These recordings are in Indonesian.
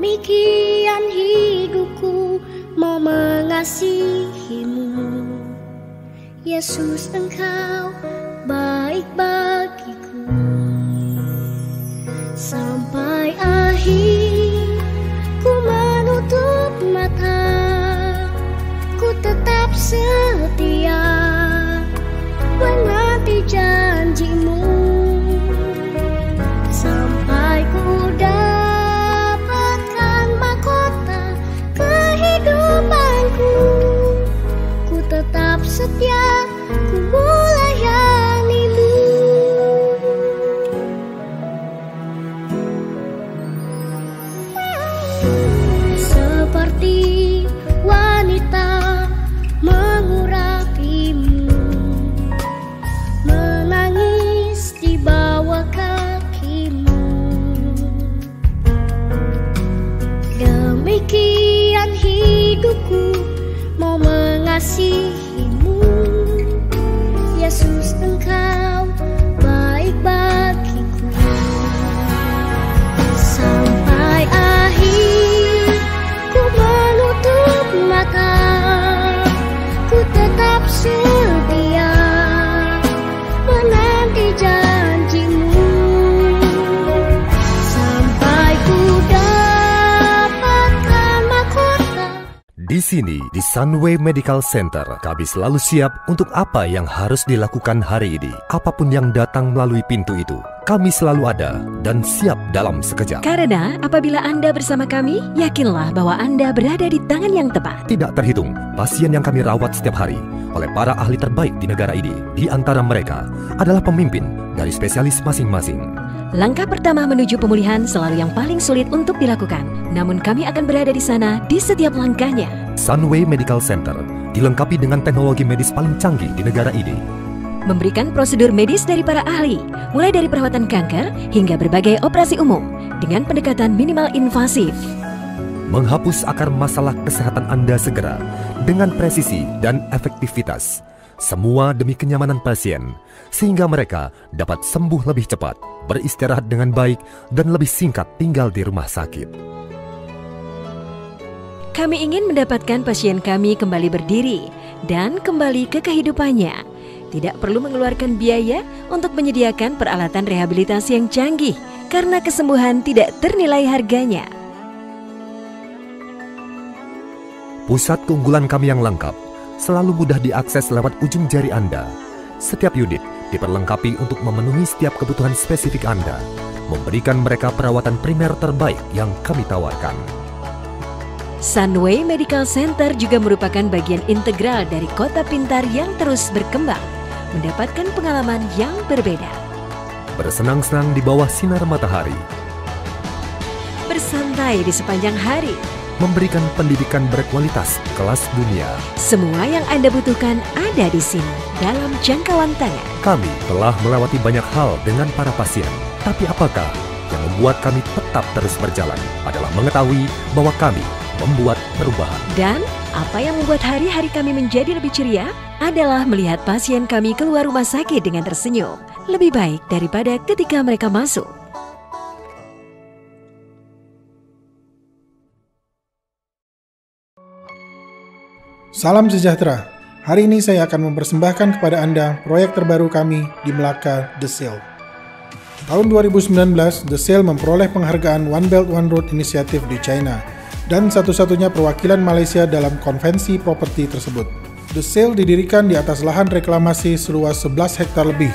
Demikian hidupku mau mengasihimu. Yesus, Engkau baik bagiku. Sampai akhir ku menutup mata, ku tetap setia menanti janjimu. Sampai ku dapatkan mahkota kehidupanku, ku tetap setia, ku melayanimu. Seperti wanita mengurapimu, menangis di bawah kakimu. Demikian hidupku mau mengasihimu. Yesus, Engkau baik bagiku. Sampai akhir ku menutup mata, ku tetap setia menanti janjimu. Sampai ku dapatkan mahkota. Di sini, di Sunway Medical Center, kami selalu siap untuk apa yang harus dilakukan hari ini. Apapun yang datang melalui pintu itu, kami selalu ada dan siap dalam sekejap. Karena apabila Anda bersama kami, yakinlah bahwa Anda berada di tangan yang tepat. Tidak terhitung pasien yang kami rawat setiap hari oleh para ahli terbaik di negara ini. Di antara mereka adalah pemimpin dari spesialis masing-masing. Langkah pertama menuju pemulihan selalu yang paling sulit untuk dilakukan. Namun kami akan berada di sana di setiap langkahnya. Sunway Medical Center dilengkapi dengan teknologi medis paling canggih di negara ini. Memberikan prosedur medis dari para ahli, mulai dari perawatan kanker hingga berbagai operasi umum dengan pendekatan minimal invasif. Menghapus akar masalah kesehatan Anda segera dengan presisi dan efektivitas. Semua demi kenyamanan pasien, sehingga mereka dapat sembuh lebih cepat, beristirahat dengan baik, dan lebih singkat tinggal di rumah sakit. Kami ingin mendapatkan pasien kami kembali berdiri dan kembali ke kehidupannya. Tidak perlu mengeluarkan biaya untuk menyediakan peralatan rehabilitasi yang canggih, karena kesembuhan tidak ternilai harganya. Pusat keunggulan kami yang lengkap selalu mudah diakses lewat ujung jari Anda. Setiap unit diperlengkapi untuk memenuhi setiap kebutuhan spesifik Anda, memberikan mereka perawatan primer terbaik yang kami tawarkan. Sunway Medical Center juga merupakan bagian integral dari kota pintar yang terus berkembang, mendapatkan pengalaman yang berbeda. Bersenang-senang di bawah sinar matahari, bersantai di sepanjang hari, memberikan pendidikan berkualitas kelas dunia. Semua yang Anda butuhkan ada di sini dalam jangkauan tangan. Kami telah melewati banyak hal dengan para pasien, tapi apakah yang membuat kami tetap terus berjalan adalah mengetahui bahwa kami membuat perubahan. Dan apa yang membuat hari-hari kami menjadi lebih ceria adalah melihat pasien kami keluar rumah sakit dengan tersenyum, lebih baik daripada ketika mereka masuk. Salam sejahtera. Hari ini saya akan mempersembahkan kepada Anda proyek terbaru kami di Melaka, The Seal. Tahun 2019, The Seal memperoleh penghargaan One Belt One Road Initiative di China dan satu-satunya perwakilan Malaysia dalam konvensi properti tersebut. The Seal didirikan di atas lahan reklamasi seluas 11 hektar lebih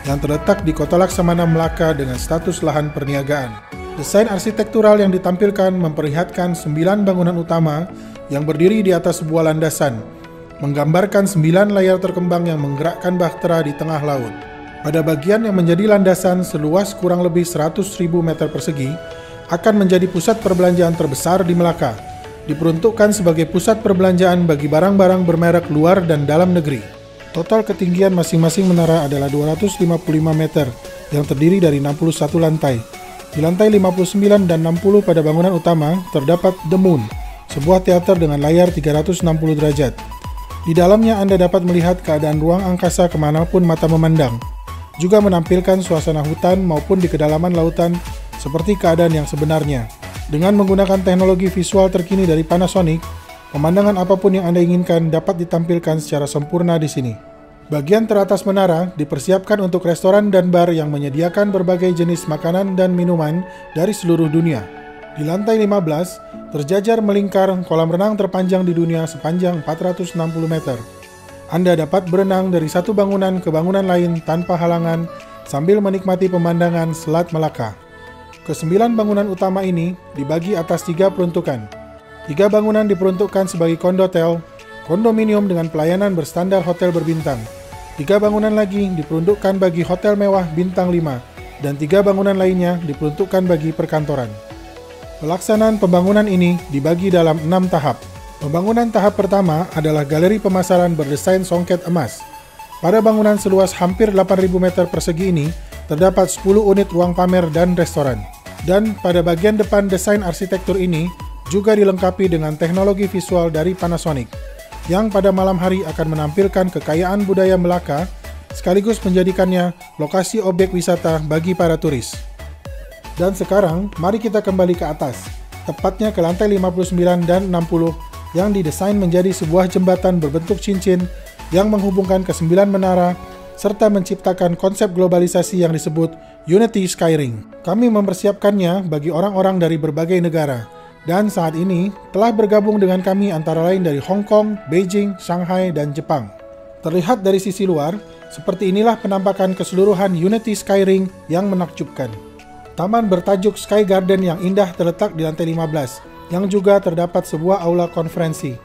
yang terletak di Kota Laksamana, Melaka dengan status lahan perniagaan. Desain arsitektural yang ditampilkan memperlihatkan 9 bangunan utama yang berdiri di atas sebuah landasan, menggambarkan 9 layar terkembang yang menggerakkan bahtera di tengah laut. Pada bagian yang menjadi landasan seluas kurang lebih 100.000 meter persegi, akan menjadi pusat perbelanjaan terbesar di Melaka, diperuntukkan sebagai pusat perbelanjaan bagi barang-barang bermerek luar dan dalam negeri. Total ketinggian masing-masing menara adalah 255 meter, yang terdiri dari 61 lantai. Di lantai 59 dan 60 pada bangunan utama terdapat The Moon, sebuah teater dengan layar 360 derajat. Di dalamnya Anda dapat melihat keadaan ruang angkasa kemanapun mata memandang, juga menampilkan suasana hutan maupun di kedalaman lautan seperti keadaan yang sebenarnya. Dengan menggunakan teknologi visual terkini dari Panasonic, pemandangan apapun yang Anda inginkan dapat ditampilkan secara sempurna di sini. Bagian teratas menara dipersiapkan untuk restoran dan bar yang menyediakan berbagai jenis makanan dan minuman dari seluruh dunia. Di lantai 15, terjajar melingkar kolam renang terpanjang di dunia sepanjang 460 meter. Anda dapat berenang dari satu bangunan ke bangunan lain tanpa halangan sambil menikmati pemandangan Selat Melaka. Kesembilan bangunan utama ini dibagi atas 3 peruntukan. 3 bangunan diperuntukkan sebagai kondotel, kondominium dengan pelayanan berstandar hotel berbintang. 3 bangunan lagi diperuntukkan bagi hotel mewah bintang 5, dan 3 bangunan lainnya diperuntukkan bagi perkantoran. Pelaksanaan pembangunan ini dibagi dalam 6 tahap. Pembangunan tahap pertama adalah galeri pemasaran berdesain songket emas. Pada bangunan seluas hampir 8.000 meter persegi ini, terdapat 10 unit ruang pamer dan restoran. Dan pada bagian depan desain arsitektur ini juga dilengkapi dengan teknologi visual dari Panasonic, yang pada malam hari akan menampilkan kekayaan budaya Melaka, sekaligus menjadikannya lokasi objek wisata bagi para turis. Dan sekarang, mari kita kembali ke atas, tepatnya ke lantai 59 dan 60, yang didesain menjadi sebuah jembatan berbentuk cincin yang menghubungkan ke 9 menara, serta menciptakan konsep globalisasi yang disebut Unity Skyring. Kami mempersiapkannya bagi orang-orang dari berbagai negara, dan saat ini telah bergabung dengan kami antara lain dari Hong Kong, Beijing, Shanghai, dan Jepang. Terlihat dari sisi luar, seperti inilah penampakan keseluruhan Unity Skyring yang menakjubkan. Taman bertajuk Sky Garden yang indah terletak di lantai 15, yang juga terdapat sebuah aula konferensi.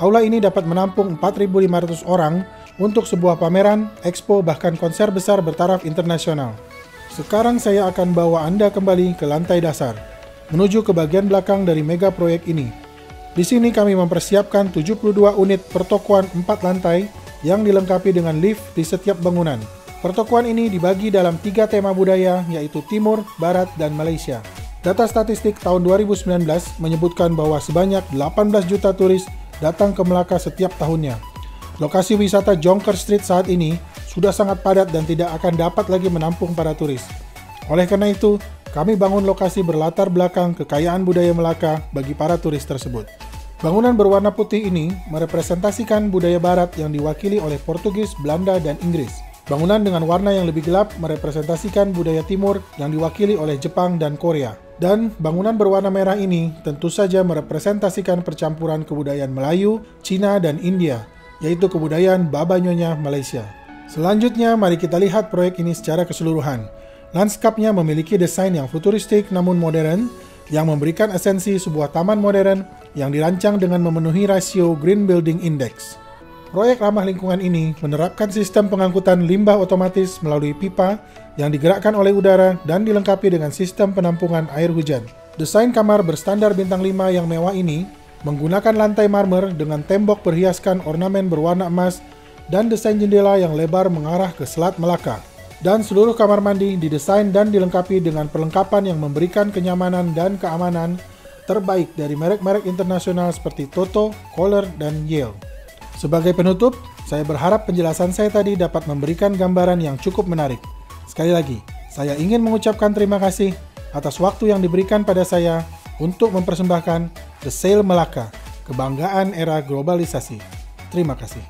Aula ini dapat menampung 4.500 orang untuk sebuah pameran, expo, bahkan konser besar bertaraf internasional. Sekarang saya akan bawa Anda kembali ke lantai dasar, menuju ke bagian belakang dari mega proyek ini. Di sini kami mempersiapkan 72 unit pertokoan 4 lantai yang dilengkapi dengan lift di setiap bangunan. Pertokoan ini dibagi dalam 3 tema budaya, yaitu Timur, Barat, dan Malaysia. Data statistik tahun 2019 menyebutkan bahwa sebanyak 18 juta turis datang ke Melaka setiap tahunnya. Lokasi wisata Jonker Street saat ini sudah sangat padat dan tidak akan dapat lagi menampung para turis. Oleh karena itu, kami bangun lokasi berlatar belakang kekayaan budaya Melaka bagi para turis tersebut. Bangunan berwarna putih ini merepresentasikan budaya barat yang diwakili oleh Portugis, Belanda, dan Inggris. Bangunan dengan warna yang lebih gelap merepresentasikan budaya timur yang diwakili oleh Jepang dan Korea. Dan bangunan berwarna merah ini tentu saja merepresentasikan percampuran kebudayaan Melayu, Cina, dan India, yaitu kebudayaan Baba Nyonya Malaysia. Selanjutnya, mari kita lihat proyek ini secara keseluruhan. Lanskapnya memiliki desain yang futuristik namun modern, yang memberikan esensi sebuah taman modern yang dirancang dengan memenuhi rasio Green Building Index. Proyek ramah lingkungan ini menerapkan sistem pengangkutan limbah otomatis melalui pipa yang digerakkan oleh udara dan dilengkapi dengan sistem penampungan air hujan. Desain kamar berstandar bintang 5 yang mewah ini menggunakan lantai marmer dengan tembok berhiaskan ornamen berwarna emas dan desain jendela yang lebar mengarah ke Selat Melaka. Dan seluruh kamar mandi didesain dan dilengkapi dengan perlengkapan yang memberikan kenyamanan dan keamanan terbaik dari merek-merek internasional seperti Toto, Kohler, dan Yale. Sebagai penutup, saya berharap penjelasan saya tadi dapat memberikan gambaran yang cukup menarik. Sekali lagi, saya ingin mengucapkan terima kasih atas waktu yang diberikan pada saya untuk mempersembahkan The Sail Melaka, kebanggaan era globalisasi. Terima kasih.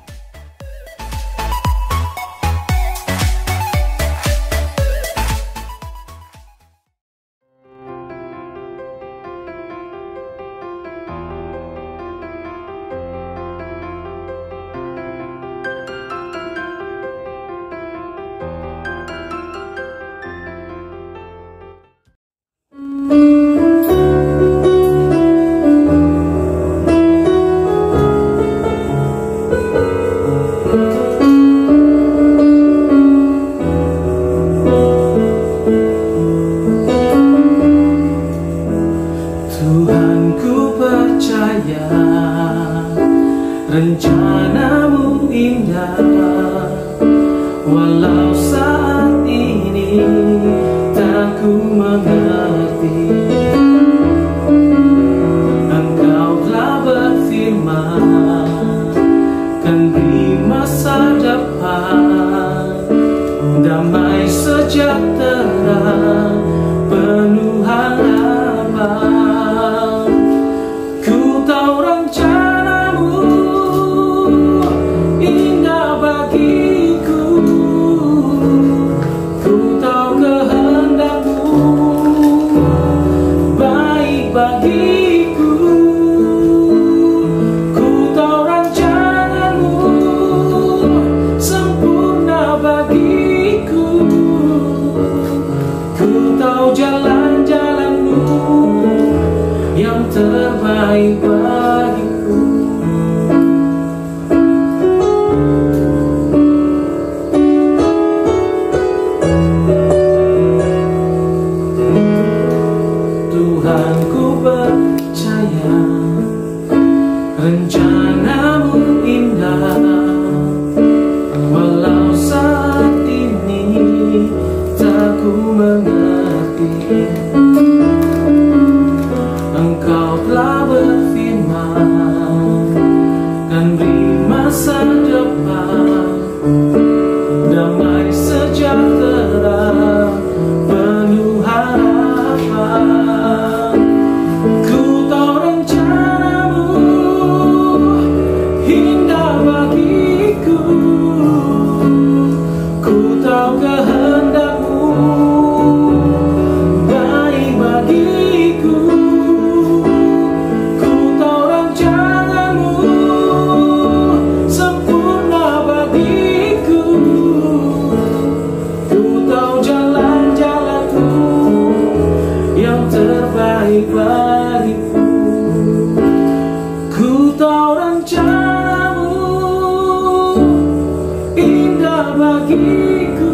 Rencanamu indah, walau saat ini tak ku mengerti. Engkau telah berfirman kan di masa depan damai sejahtera penuh harapan. terbaik bagiku. Tuhan, ku percaya rencanamu indah, walau saat ini tak ku mengerti. Engkau telah berfirman dan beri masa depan, damai sejahtera penuh harapan. Ku tahu rencanamu indah bagiku, ku tahu kehendakmu baik bagiku. Ku tahu rencanamu sempurna bagiku, ku tahu jalan-jalanmu yang terbaik bagiku. Ku tahu rencanamu indah bagiku,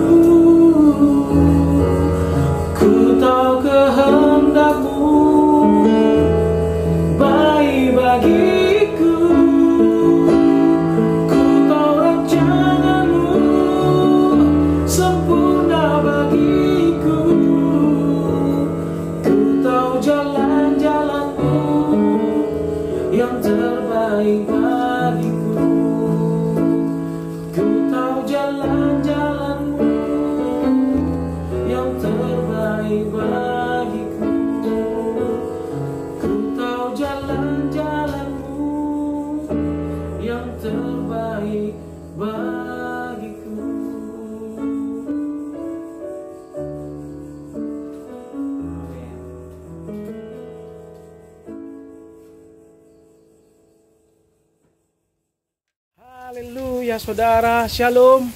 ku tahu kehendakmu baik bagiku. Ku tahu rencanamu sempurna bagiku, ku tahu jalan-jalanmu yang terbaik bagiku. Ku tahu jalan-jalanmu yang terbaik bagiku. Ku tahu jalan-jalanmu yang terbaik bagiku. Haleluya saudara, shalom.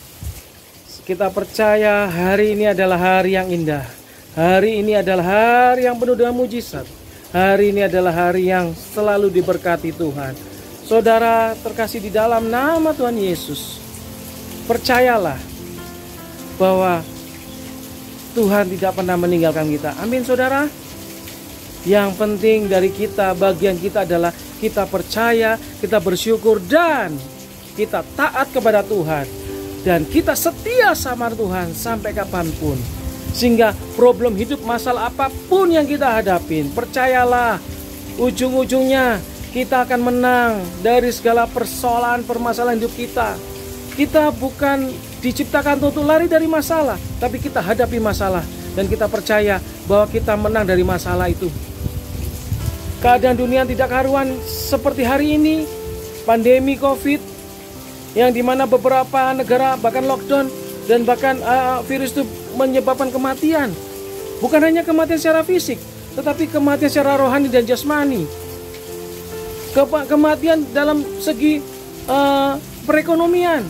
Kita percaya hari ini adalah hari yang indah. Hari ini adalah hari yang penuh dengan mujizat. Hari ini adalah hari yang selalu diberkati Tuhan. Saudara terkasih di dalam nama Tuhan Yesus, percayalah bahwa Tuhan tidak pernah meninggalkan kita. Amin saudara. Yang penting dari kita, bagian kita adalah kita percaya, kita bersyukur, dan kita taat kepada Tuhan, dan kita setia sama Tuhan sampai kapanpun. Sehingga problem hidup, masalah apapun yang kita hadapin, percayalah ujung-ujungnya kita akan menang dari segala persoalan, permasalahan hidup kita. Kita bukan diciptakan untuk lari dari masalah, tapi kita hadapi masalah, dan kita percaya bahwa kita menang dari masalah itu. Keadaan dunia tidak karuan seperti hari ini, pandemi COVID, yang dimana beberapa negara bahkan lockdown, dan bahkan virus itu menyebabkan kematian. Bukan hanya kematian secara fisik, tetapi kematian secara rohani dan jasmani. Kematian dalam segi perekonomian,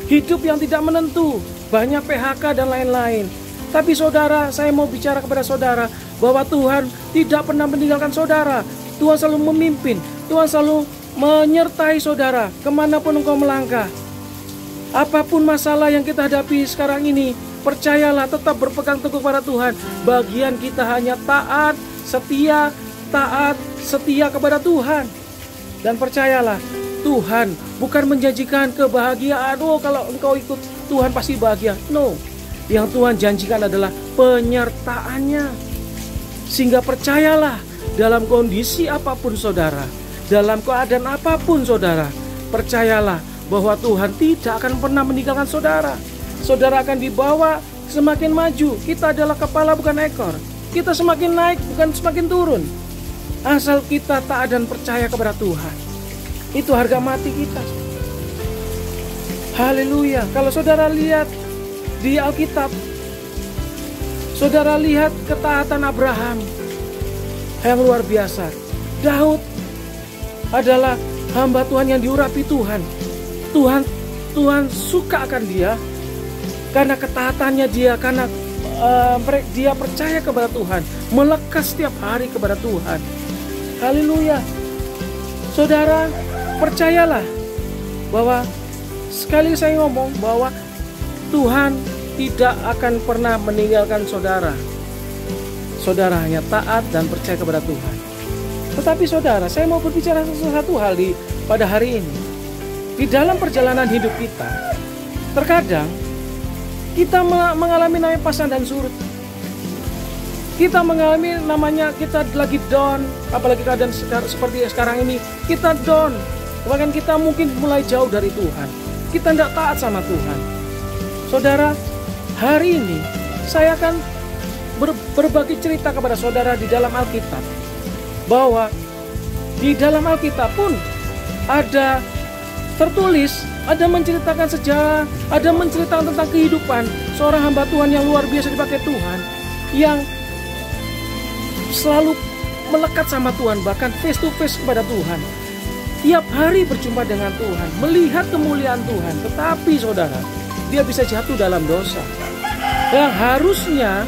hidup yang tidak menentu, banyak PHK dan lain-lain. Tapi saudara, saya mau bicara kepada saudara bahwa Tuhan tidak pernah meninggalkan saudara. Tuhan selalu memimpin, Tuhan selalu menyertai saudara kemanapun engkau melangkah. Apapun masalah yang kita hadapi sekarang ini, percayalah, tetap berpegang teguh pada Tuhan. Bagian kita hanya taat, setia kepada Tuhan. Dan percayalah, Tuhan bukan menjanjikan kebahagiaan. Oh, kalau engkau ikut Tuhan pasti bahagia. No, yang Tuhan janjikan adalah penyertaannya. Sehingga percayalah, dalam kondisi apapun saudara, dalam keadaan apapun saudara, percayalah bahwa Tuhan tidak akan pernah meninggalkan saudara. Saudara akan dibawa semakin maju. Kita adalah kepala bukan ekor. Kita semakin naik bukan semakin turun. Asal kita taat dan percaya kepada Tuhan. Itu harga mati kita. Haleluya. Kalau saudara lihat di Alkitab, saudara lihat ketaatan Abraham yang luar biasa. Daud adalah hamba Tuhan yang diurapi Tuhan. Tuhan suka akan dia karena ketaatannya dia, karena dia percaya kepada Tuhan, melekat setiap hari kepada Tuhan. Haleluya. Saudara, percayalah bahwa sekali saya ngomong bahwa Tuhan tidak akan pernah meninggalkan saudara. Saudara hanya taat dan percaya kepada Tuhan. Tetapi saudara, saya mau berbicara sesuatu hal pada hari ini. Di dalam perjalanan hidup kita, terkadang kita mengalami namanya pasang dan surut. Kita mengalami namanya kita lagi down, apalagi keadaan seperti sekarang ini, kita down. Bahkan kita mungkin mulai jauh dari Tuhan. Kita tidak taat sama Tuhan. Saudara, hari ini saya akan berbagi cerita kepada saudara di dalam Alkitab. Bahwa di dalam Alkitab pun ada tertulis, ada menceritakan sejarah, ada menceritakan tentang kehidupan seorang hamba Tuhan yang luar biasa dipakai Tuhan, yang selalu melekat sama Tuhan, bahkan face to face kepada Tuhan. Tiap hari berjumpa dengan Tuhan, melihat kemuliaan Tuhan. Tetapi saudara, dia bisa jatuh dalam dosa. Yang harusnya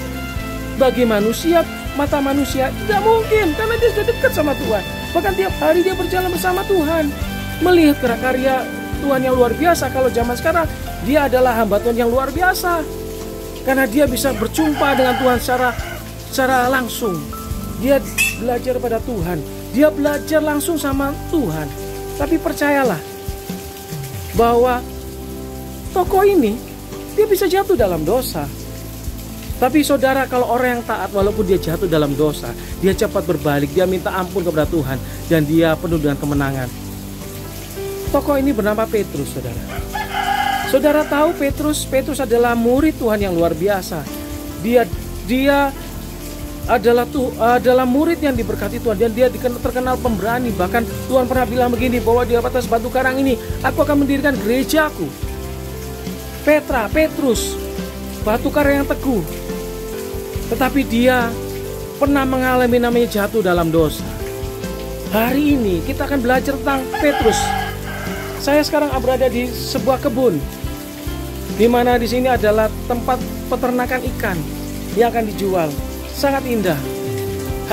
bagi manusia, mata manusia tidak mungkin, karena dia sudah dekat sama Tuhan. Bahkan tiap hari dia berjalan bersama Tuhan, melihat gerak karya Tuhan yang luar biasa. Kalau zaman sekarang, dia adalah hamba Tuhan yang luar biasa, karena dia bisa berjumpa dengan Tuhan secara langsung. Dia belajar pada Tuhan, dia belajar langsung sama Tuhan. Tapi percayalah bahwa tokoh ini dia bisa jatuh dalam dosa. Tapi saudara, kalau orang yang taat walaupun dia jatuh dalam dosa, dia cepat berbalik, dia minta ampun kepada Tuhan, dan dia penuh dengan kemenangan. Tokoh ini bernama Petrus, saudara. Saudara tahu Petrus adalah murid Tuhan yang luar biasa. Dia adalah murid yang diberkati Tuhan, dan dia terkenal pemberani. Bahkan Tuhan pernah bilang begini, bahwa di atas batu karang ini aku akan mendirikan gerejaku. Petrus, batu karang yang teguh. Tetapi dia pernah mengalami namanya jatuh dalam dosa. Hari ini kita akan belajar tentang Petrus. Saya sekarang berada di sebuah kebun, di mana di sini adalah tempat peternakan ikan yang akan dijual. Sangat indah.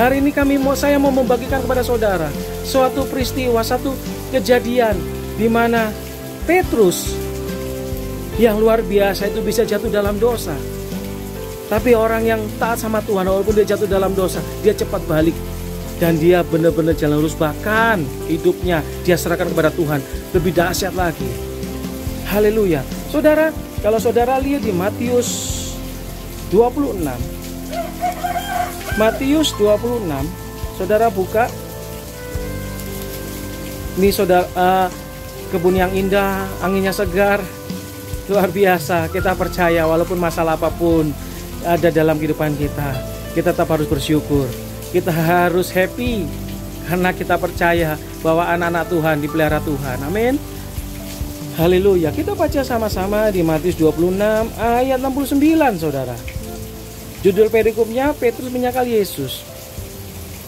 Hari ini saya mau membagikan kepada saudara suatu peristiwa, satu kejadian di mana Petrus yang luar biasa itu bisa jatuh dalam dosa. Tapi orang yang taat sama Tuhan, walaupun dia jatuh dalam dosa, dia cepat balik. Dan dia benar-benar jalan lurus, bahkan hidupnya dia serahkan kepada Tuhan. Lebih dahsyat lagi. Haleluya. Saudara, kalau saudara lihat di Matius 26. Matius 26, saudara buka. Ini saudara, kebun yang indah, anginnya segar, luar biasa. Kita percaya walaupun masalah apapun ada dalam kehidupan kita tetap harus bersyukur. Kita harus happy karena kita percaya bahwa anak-anak Tuhan dipelihara Tuhan. Amin. Haleluya. Kita baca sama-sama di Matius 26 ayat 69, saudara. Judul perikopnya Petrus menyangkal Yesus.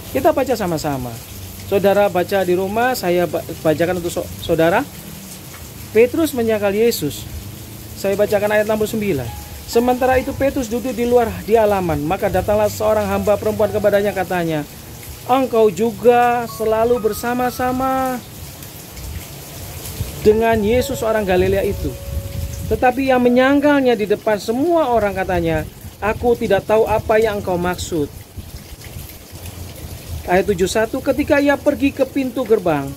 Kita baca sama-sama. Saudara baca di rumah, saya bacakan untuk saudara. Petrus menyangkal Yesus. Saya bacakan ayat 69. Sementara itu Petrus duduk di luar di halaman, maka datanglah seorang hamba perempuan kepadanya, katanya, "Engkau juga selalu bersama-sama dengan Yesus orang Galilea itu." Tetapi yang menyangkalnya di depan semua orang katanya, "Aku tidak tahu apa yang engkau maksud." Ayat 71, ketika ia pergi ke pintu gerbang,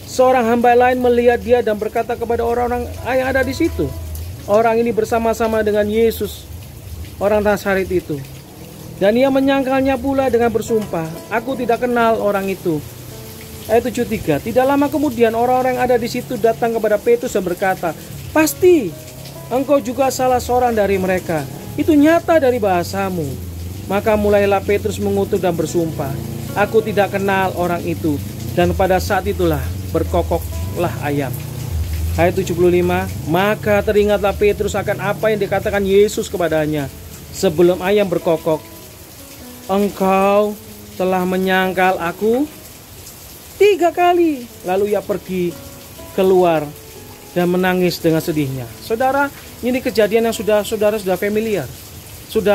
seorang hamba lain melihat dia dan berkata kepada orang-orang yang ada di situ, "Orang ini bersama-sama dengan Yesus, orang Nazaret itu." Dan ia menyangkalnya pula dengan bersumpah, "Aku tidak kenal orang itu." Ayat 73, tidak lama kemudian orang-orang yang ada di situ datang kepada Petrus dan berkata, "Pasti engkau juga salah seorang dari mereka. Itu nyata dari bahasamu." Maka mulailah Petrus mengutuk dan bersumpah, "Aku tidak kenal orang itu." Dan pada saat itulah berkokoklah ayam. Ayat 75, maka teringatlah Petrus akan apa yang dikatakan Yesus kepadanya sebelum ayam berkokok, "Engkau telah menyangkal aku 3 kali." Lalu ia pergi keluar dan menangis dengan sedihnya. Saudara, ini kejadian yang saudara sudah familiar.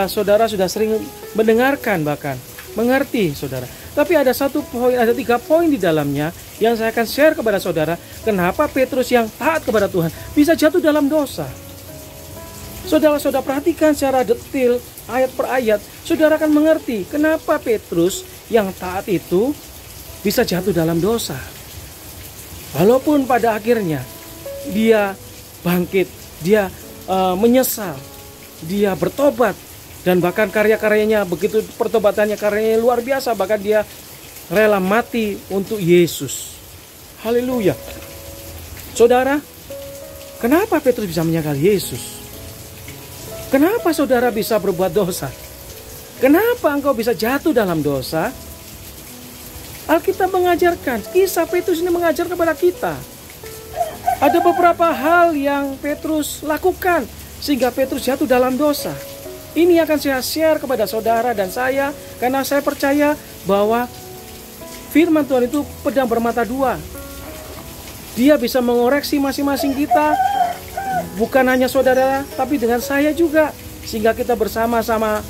Saudara sudah sering mendengarkan, bahkan mengerti, saudara. Tapi ada 3 poin di dalamnya yang saya akan share kepada saudara. Kenapa Petrus yang taat kepada Tuhan bisa jatuh dalam dosa? Saudara-saudara perhatikan secara detail ayat per ayat. Saudara akan mengerti kenapa Petrus yang taat itu bisa jatuh dalam dosa. Walaupun pada akhirnya dia bangkit, dia menyesal, dia bertobat. Dan bahkan karya-karyanya, begitu pertobatannya, karyanya luar biasa. Bahkan dia rela mati untuk Yesus. Haleluya. Saudara, kenapa Petrus bisa menyangkal Yesus? Kenapa saudara bisa berbuat dosa? Kenapa engkau bisa jatuh dalam dosa? Alkitab mengajarkan, kisah Petrus ini mengajar kepada kita. Ada beberapa hal yang Petrus lakukan sehingga Petrus jatuh dalam dosa. Ini akan saya share kepada saudara dan saya, karena saya percaya bahwa firman Tuhan itu pedang bermata dua. Dia bisa mengoreksi masing-masing kita, bukan hanya saudara, tapi dengan saya juga. Sehingga kita bersama-sama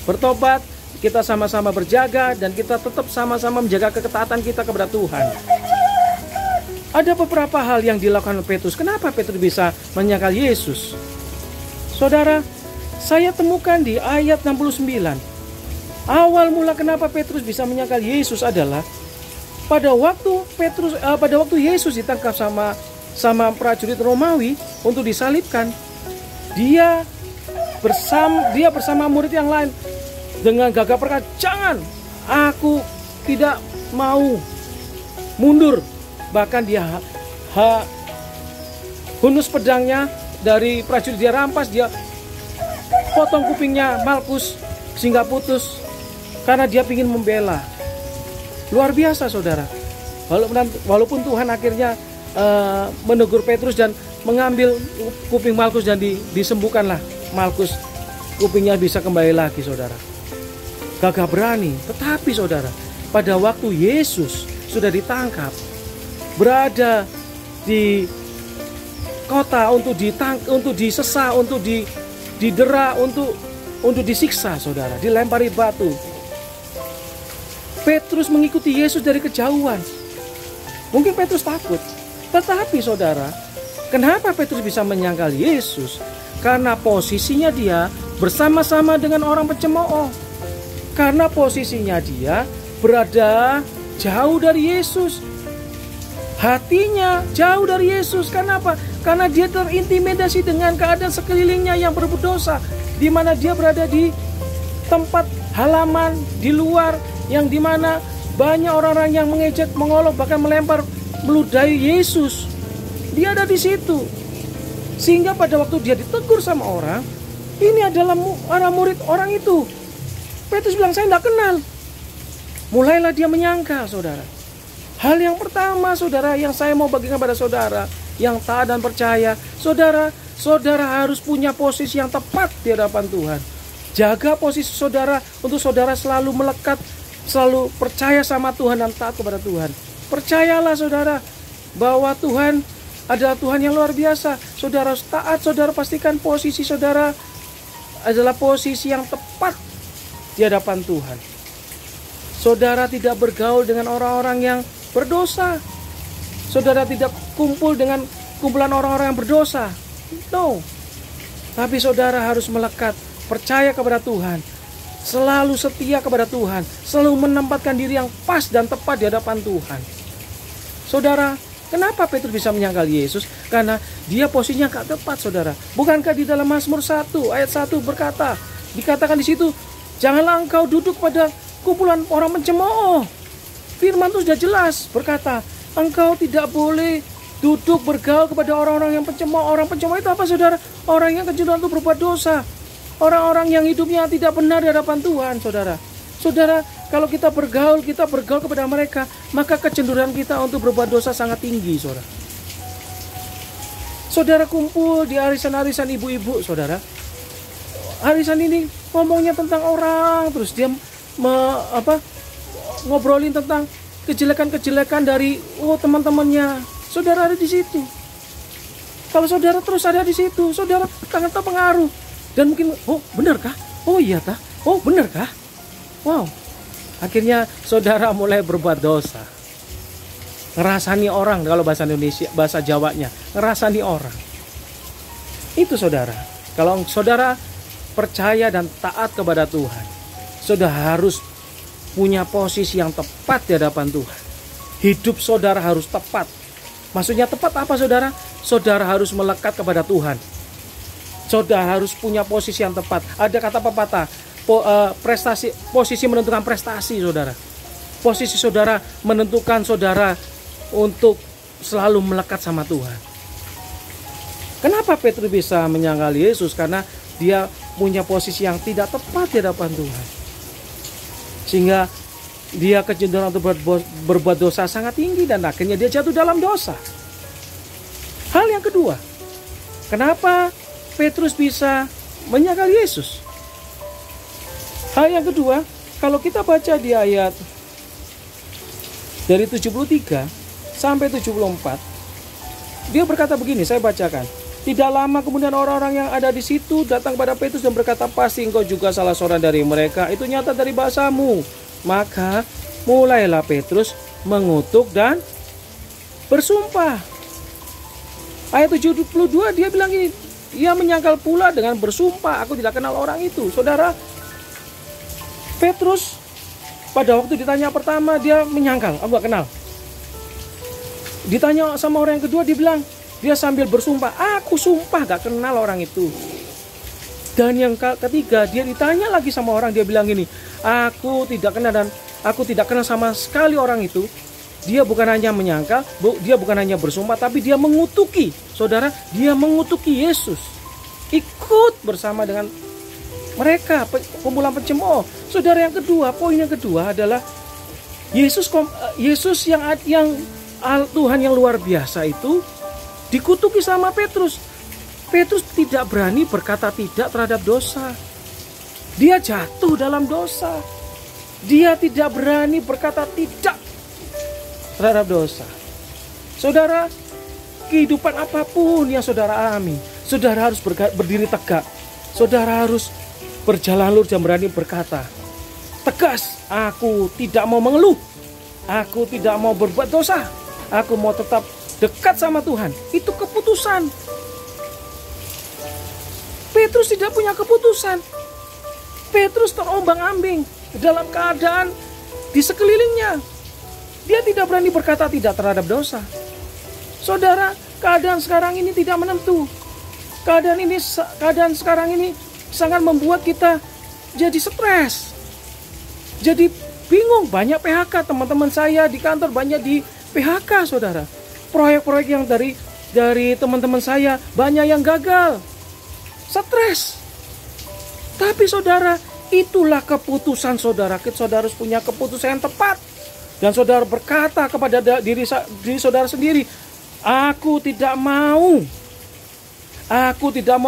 bertobat, kita sama-sama berjaga, dan kita tetap sama-sama menjaga ketaatan kita kepada Tuhan. Ada beberapa hal yang dilakukan Petrus. Kenapa Petrus bisa menyangkal Yesus? Saudara, saya temukan di ayat 69. Awal mula kenapa Petrus bisa menyangkal Yesus adalah pada waktu Yesus ditangkap sama prajurit Romawi untuk disalibkan, dia bersama murid yang lain dengan gagah perkasa, jangan, aku tidak mau mundur. Bahkan dia hunus pedangnya dari prajurit, dia rampas, dia potong kupingnya Malkus sehingga putus, karena dia ingin membela. Luar biasa saudara. Walaupun Tuhan akhirnya menegur Petrus dan mengambil kuping Malkus dan disembuhkanlah Malkus, kupingnya bisa kembali lagi saudara. Gagah berani. Tetapi saudara, pada waktu Yesus sudah ditangkap, berada di kota untuk disesah, untuk didera, untuk disiksa saudara, dilempari batu, Petrus mengikuti Yesus dari kejauhan. Mungkin Petrus takut, tetapi saudara, kenapa Petrus bisa menyangkal Yesus? Karena posisinya dia bersama-sama dengan orang pencemooh. Karena posisinya dia berada jauh dari Yesus, hatinya jauh dari Yesus. Kenapa? Karena dia terintimidasi dengan keadaan sekelilingnya yang berbuat dosa, di mana dia berada di tempat halaman di luar, yang dimana banyak orang-orang yang mengejek, mengolok, bahkan melempar, meludahi Yesus. Dia ada di situ, sehingga pada waktu dia ditegur sama orang, ini adalah murid orang itu. Petrus bilang, saya tidak kenal. Mulailah dia menyangka saudara. Hal yang pertama saudara yang saya mau bagikan pada saudara yang taat dan percaya, saudara harus punya posisi yang tepat di hadapan Tuhan. Jaga posisi saudara untuk saudara selalu melekat, selalu percaya sama Tuhan dan taat kepada Tuhan. Percayalah saudara bahwa Tuhan adalah Tuhan yang luar biasa. Saudara harus taat, saudara pastikan posisi saudara adalah posisi yang tepat di hadapan Tuhan. Saudara tidak bergaul dengan orang-orang yang berdosa. Saudara tidak kumpul dengan kumpulan orang-orang yang berdosa. No. Tapi saudara harus melekat, percaya kepada Tuhan, selalu setia kepada Tuhan, selalu menempatkan diri yang pas dan tepat di hadapan Tuhan. Saudara, kenapa Petrus bisa menyangkal Yesus? Karena dia posisinya gak tepat saudara. Bukankah di dalam Mazmur 1 ayat 1 dikatakan di situ, janganlah engkau duduk pada kumpulan orang pencemooh. Firman itu sudah jelas berkata, engkau tidak boleh duduk bergaul kepada orang-orang yang pencemooh. Orang pencemooh itu apa saudara? Orang yang kecenderungan untuk berbuat dosa. Orang-orang yang hidupnya tidak benar di hadapan Tuhan saudara. Saudara, kalau kita bergaul kepada mereka, maka kecenderungan kita untuk berbuat dosa sangat tinggi saudara. Saudara kumpul di arisan-arisan ibu-ibu saudara. Arisan ini ngomongnya tentang orang, terus dia ngobrolin tentang kejelekan-kejelekan dari teman-temannya. Saudara ada di situ. Kalau saudara terus ada di situ, saudara akan terpengaruh. Dan mungkin, oh benarkah? Oh iya tah? Oh benarkah? Wow. Akhirnya saudara mulai berbuat dosa. Ngerasani orang, kalau bahasa Indonesia, bahasa Jawanya, ngerasani orang. Itu saudara. Kalau saudara percaya dan taat kepada Tuhan, saudara harus punya posisi yang tepat di hadapan Tuhan. Hidup saudara harus tepat. Maksudnya tepat apa saudara? Saudara harus melekat kepada Tuhan. Saudara harus punya posisi yang tepat. Ada kata pepatah, posisi menentukan prestasi saudara. Posisi saudara menentukan saudara untuk selalu melekat sama Tuhan. Kenapa Petrus bisa menyangkal Yesus? Karena dia punya posisi yang tidak tepat di hadapan Tuhan. Sehingga dia kecenderungan untuk berbuat dosa sangat tinggi dan akhirnya dia jatuh dalam dosa. Hal yang kedua, kenapa Petrus bisa menyangkal Yesus? Hal yang kedua, kalau kita baca di ayat dari 73 sampai 74, dia berkata begini, saya bacakan. Tidak lama kemudian orang-orang yang ada di situ datang kepada Petrus dan berkata, pasti engkau juga salah seorang dari mereka, itu nyata dari bahasamu. Maka mulailah Petrus mengutuk dan bersumpah. Ayat 72 dia bilang ini, ia menyangkal pula dengan bersumpah, aku tidak kenal orang itu. Saudara, Petrus pada waktu ditanya pertama dia menyangkal, aku gak kenal. Ditanya sama orang yang kedua dia bilang, dia sambil bersumpah, aku sumpah gak kenal orang itu. Dan yang ketiga dia ditanya lagi sama orang, dia bilang gini, aku tidak kenal dan aku tidak kenal sama sekali orang itu. Dia bukan hanya menyangkal, dia bukan hanya bersumpah, tapi dia mengutuki. Saudara, dia mengutuki Yesus. Ikut bersama dengan mereka, kumpulan pencemooh. Saudara, yang kedua, poin yang kedua adalah Yesus yang Tuhan yang luar biasa itu dikutuki sama Petrus. Petrus tidak berani berkata tidak terhadap dosa. Dia jatuh dalam dosa. Dia tidak berani berkata tidak terhadap dosa. Saudara, kehidupan apapun yang saudara alami, saudara harus berdiri tegak. Saudara harus berjalan lurus dan berani berkata tegas, aku tidak mau mengeluh, aku tidak mau berbuat dosa, aku mau tetap dekat sama Tuhan. Itu keputusan. Petrus tidak punya keputusan. Petrus terombang-ambing dalam keadaan di sekelilingnya. Dia tidak berani berkata tidak terhadap dosa. Saudara, keadaan sekarang ini tidak menentu. Keadaan sekarang ini sangat membuat kita jadi stres. Jadi bingung, banyak PHK. Teman-teman saya di kantor banyak di PHK, saudara. Proyek-proyek yang dari teman-teman saya banyak yang gagal. Stres. Tapi saudara, itulah keputusan saudara. Saudara harus punya keputusan yang tepat. Dan saudara berkata kepada diri saudara sendiri, aku tidak mau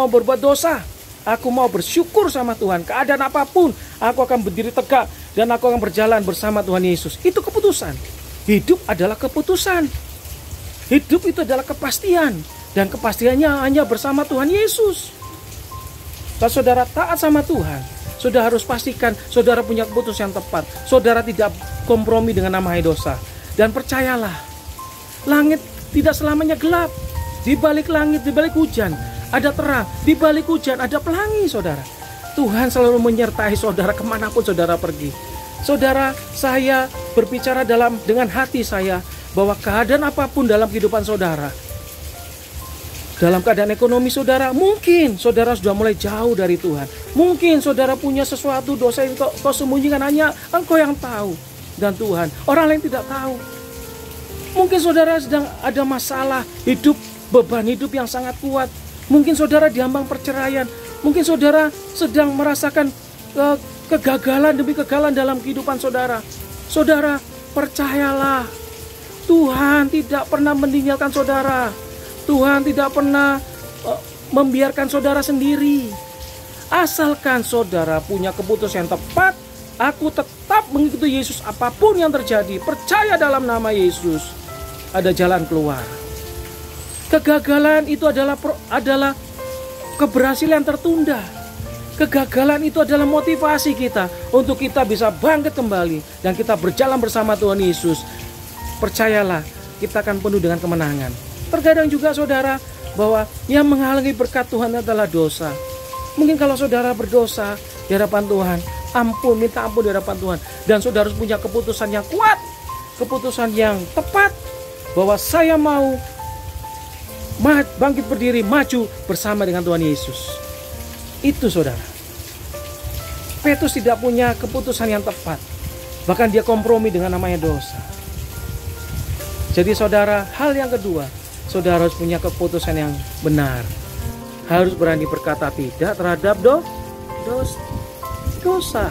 berbuat dosa. Aku mau bersyukur sama Tuhan. Keadaan apapun, aku akan berdiri tegak dan aku akan berjalan bersama Tuhan Yesus. Itu keputusan. Hidup adalah keputusan. Hidup itu adalah kepastian. Dan kepastiannya hanya bersama Tuhan Yesus. Kalau saudara taat sama Tuhan, saudara harus pastikan saudara punya keputusan yang tepat. Saudara tidak kompromi dengan namanya dosa. Dan percayalah, langit tidak selamanya gelap. Di balik langit, di balik hujan ada terang. Di balik hujan ada pelangi, saudara. Tuhan selalu menyertai saudara kemanapun saudara pergi. Saudara, saya berbicara dengan hati saya bahwa keadaan apapun dalam kehidupan saudara, dalam keadaan ekonomi saudara, mungkin saudara sudah mulai jauh dari Tuhan. Mungkin saudara punya sesuatu dosa yang kau sembunyikan, hanya engkau yang tahu dan Tuhan. Orang lain tidak tahu. Mungkin saudara sedang ada masalah hidup, beban hidup yang sangat kuat. Mungkin saudara diambang perceraian. Mungkin saudara sedang merasakan kegagalan demi kegagalan dalam kehidupan saudara. Saudara, percayalah, Tuhan tidak pernah meninggalkan saudara. Tuhan tidak pernah membiarkan saudara sendiri. Asalkan saudara punya keputusan yang tepat, aku tetap mengikuti Yesus apapun yang terjadi. Percaya dalam nama Yesus, ada jalan keluar. Kegagalan itu adalah keberhasilan tertunda. Kegagalan itu adalah motivasi kita untuk kita bisa bangkit kembali dan kita berjalan bersama Tuhan Yesus. Percayalah, kita akan penuh dengan kemenangan. Terkadang juga saudara, bahwa yang menghalangi berkat Tuhan adalah dosa. Mungkin kalau saudara berdosa di hadapan Tuhan, minta ampun di hadapan Tuhan, dan saudara harus punya keputusan yang kuat, keputusan yang tepat, bahwa saya mau bangkit berdiri, maju bersama dengan Tuhan Yesus. Itu saudara. Petrus tidak punya keputusan yang tepat. Bahkan dia kompromi dengan namanya dosa. Jadi saudara, hal yang kedua, saudara harus punya keputusan yang benar. Harus berani berkata tidak terhadap dosa.